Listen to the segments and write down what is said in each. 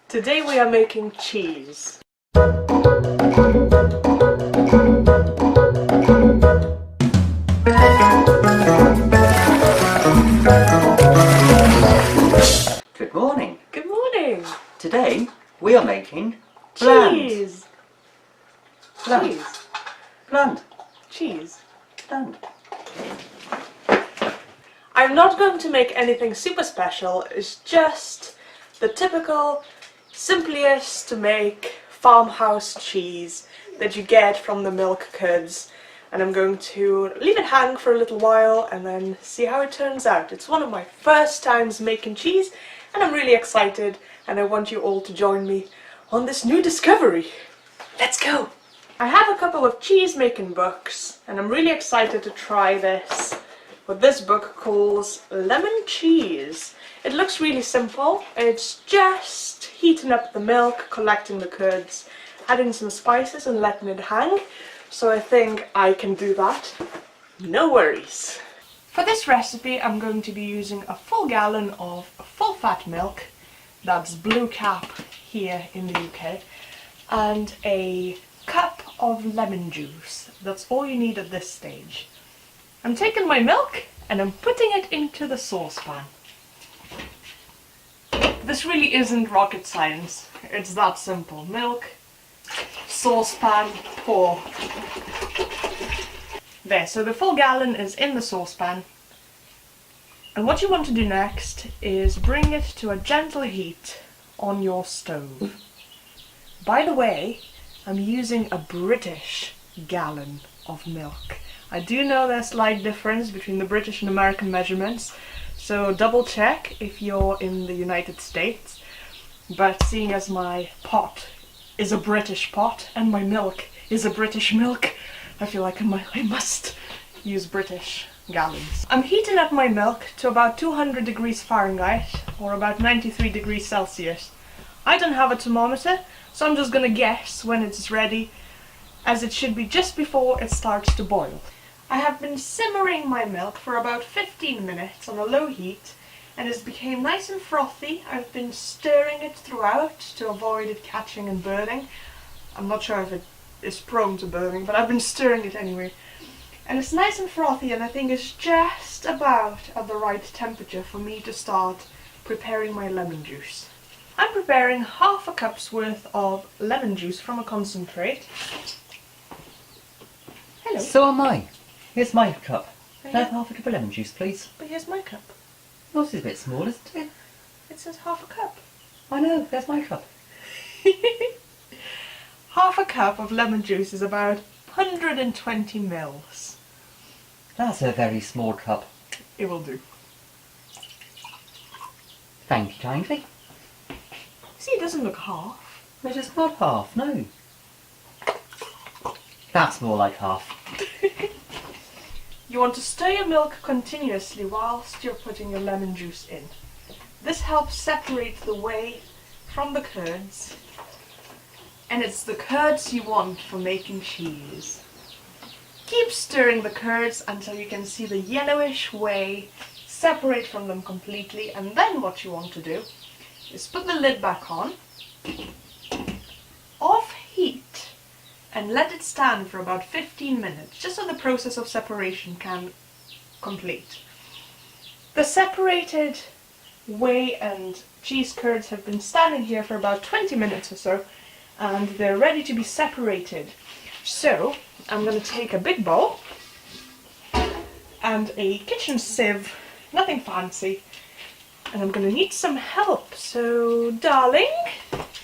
Today we are making cheese. Good morning. Good morning. Today we are making bland. Cheese. Bland. Cheese. Bland. Cheese. Bland. I'm not going to make anything super special. It's just the typical, simplest to make farmhouse cheese that you get from the milk curds. And I'm going to leave it hang for a little while and then see how it turns out. It's one of my first times making cheese and I'm really excited and I want you all to join me on this new discovery. Let's go! I have a couple of cheese making books and I'm really excited to try this. What this book calls lemon cheese. It looks really simple. It's just heating up the milk, collecting the curds, adding some spices and letting it hang. So I think I can do that. No worries. For this recipe I'm going to be using a full gallon of full fat milk. That's Blue Cap here in the UK. And a cup of lemon juice. That's all you need at this stage. I'm taking my milk and I'm putting it into the saucepan. This really isn't rocket science. It's that simple. Milk, saucepan, pour. There, so the full gallon is in the saucepan. And what you want to do next is bring it to a gentle heat on your stove. By the way, I'm using a British gallon of milk. I do know there's a slight difference between the British and American measurements, so double check if you're in the United States. But seeing as my pot is a British pot and my milk is a British milk, I feel like I must use British gallons. I'm heating up my milk to about 200 degrees Fahrenheit or about 93 degrees Celsius. I don't have a thermometer, so I'm just gonna guess when it's ready, as it should be just before it starts to boil. I have been simmering my milk for about 15 minutes on a low heat and it's became nice and frothy. I've been stirring it throughout to avoid it catching and burning. I'm not sure if it is prone to burning, but I've been stirring it anyway. And it's nice and frothy and I think it's just about at the right temperature for me to start preparing my lemon juice. I'm preparing half a cup's worth of lemon juice from a concentrate. Hello. So am I. Here's my cup. Can I have half a cup of lemon juice, please? But here's my cup. Yours is a bit small, isn't it? It says half a cup. I know, there's my cup. Half a cup of lemon juice is about 120 mils. That's a very small cup. It will do. Thank you kindly. See, it doesn't look half. It is not half, no. That's more like half. You want to stir your milk continuously whilst you're putting your lemon juice in. This helps separate the whey from the curds, and it's the curds you want for making cheese. Keep stirring the curds until you can see the yellowish whey separate from them completely, and then what you want to do is put the lid back on, off heat, and let it stand for about 15 minutes, just so the process of separation can complete. The separated whey and cheese curds have been standing here for about 20 minutes or so, and they're ready to be separated. So, I'm going to take a big bowl and a kitchen sieve, nothing fancy, and I'm going to need some help. So, darling.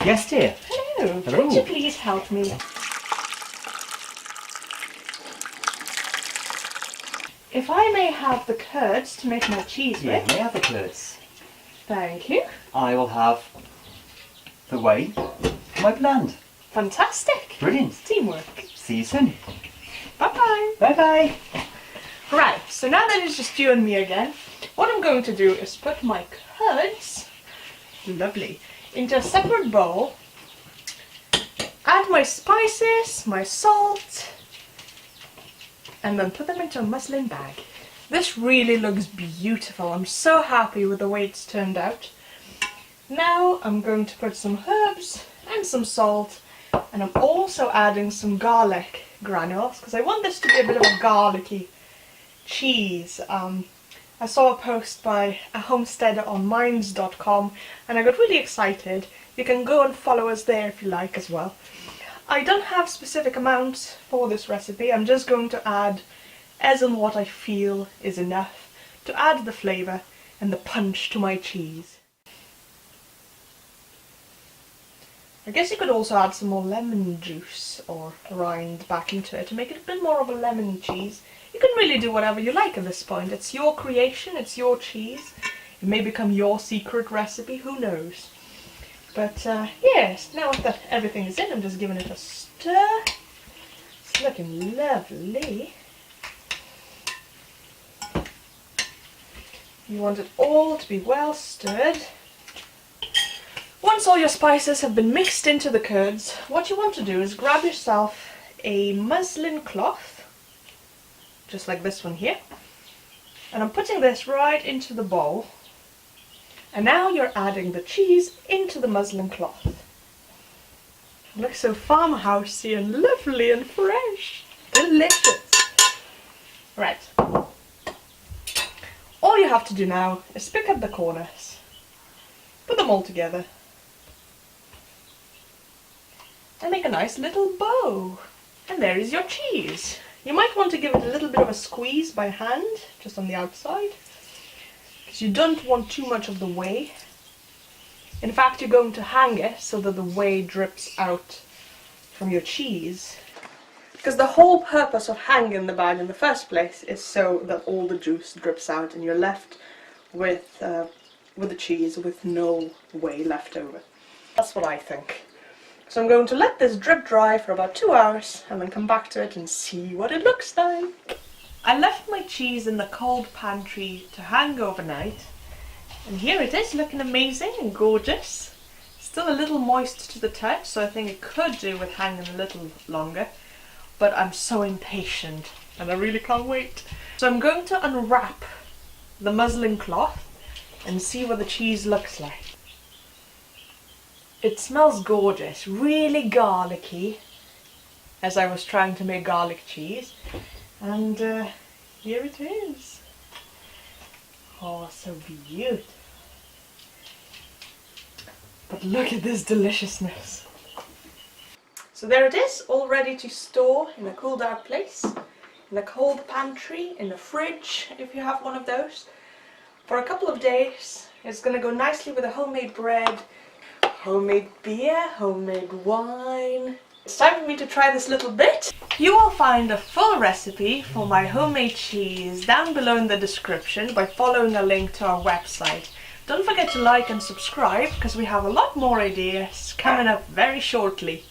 Yes, dear. Hello. Hello. Would you please help me? If I may have the curds to make my cheese Yeah, with. may I have the curds? Thank you. I will have the whey for my bland. Fantastic. Brilliant. Teamwork. See you soon. Bye-bye. Bye-bye. Right, so now that it's just you and me again, what I'm going to do is put my curds, lovely, into a separate bowl, add my spices, my salt, and then put them into a muslin bag. This really looks beautiful. I'm so happy with the way it's turned out. Now I'm going to put some herbs and some salt, and I'm also adding some garlic granules because I want this to be a bit of a garlicky cheese. I saw a post by a homesteader on minds.com and I got really excited. You can go and follow us there if you like as well. I don't have specific amounts for this recipe. I'm just going to add as in what I feel is enough to add the flavour and the punch to my cheese. I guess you could also add some more lemon juice or rind back into it to make it a bit more of a lemon cheese. You can really do whatever you like at this point. It's your creation, it's your cheese. It may become your secret recipe, who knows. But yes, now that everything is in, I'm just giving it a stir. It's looking lovely. You want it all to be well stirred. Once all your spices have been mixed into the curds, what you want to do is grab yourself a muslin cloth, just like this one here, and I'm putting this right into the bowl, and now you're adding the cheese into the muslin cloth. It looks so farmhousey and lovely and fresh. Delicious. Right. All you have to do now is pick up the corners, put them all together, and make a nice little bow. And there is your cheese. You might want to give it a little bit of a squeeze by hand, just on the outside, because you don't want too much of the whey. In fact, you're going to hang it so that the whey drips out from your cheese. Because the whole purpose of hanging the bag in the first place is so that all the juice drips out and you're left with the cheese with no whey left over. That's what I think. So I'm going to let this drip dry for about 2 hours and then come back to it and see what it looks like. I left my cheese in the cold pantry to hang overnight, and here it is, looking amazing and gorgeous. Still a little moist to the touch, so I think it could do with hanging a little longer, but I'm so impatient and I really can't wait. So I'm going to unwrap the muslin cloth and see what the cheese looks like. It smells gorgeous, really garlicky, as I was trying to make garlic cheese. And here it is. Oh, so beautiful. But look at this deliciousness. So there it is, all ready to store in a cool dark place, in a cold pantry, in the fridge, if you have one of those, for a couple of days. It's going to go nicely with a homemade bread, homemade beer, homemade wine. It's time for me to try this little bit. You will find a full recipe for my homemade cheese down below in the description by following a link to our website. Don't forget to like and subscribe because we have a lot more ideas coming up very shortly.